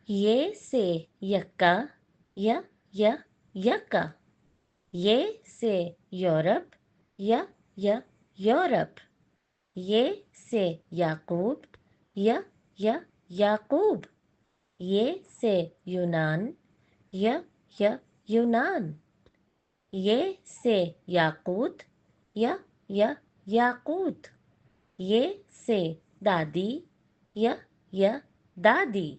ये से यक्का, यक्का। ये से यूरोप, यूरोप। ये से याकूब, याकूब। ये से यूनान, यूनान। ये से याकूत, याकूत। ये से दादी, दादी।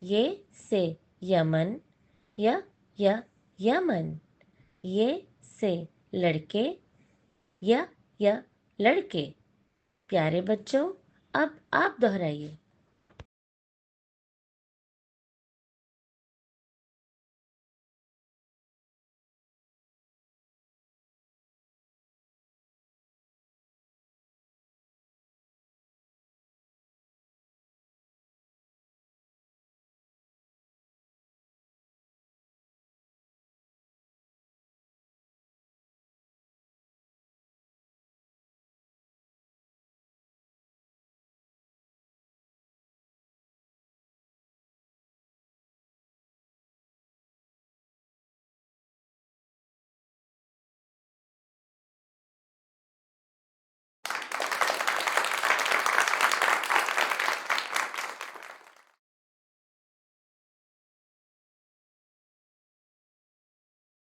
ये से यमन, य यमन। ये से लड़के, य लड़के। प्यारे बच्चों, अब आप दोहराइए।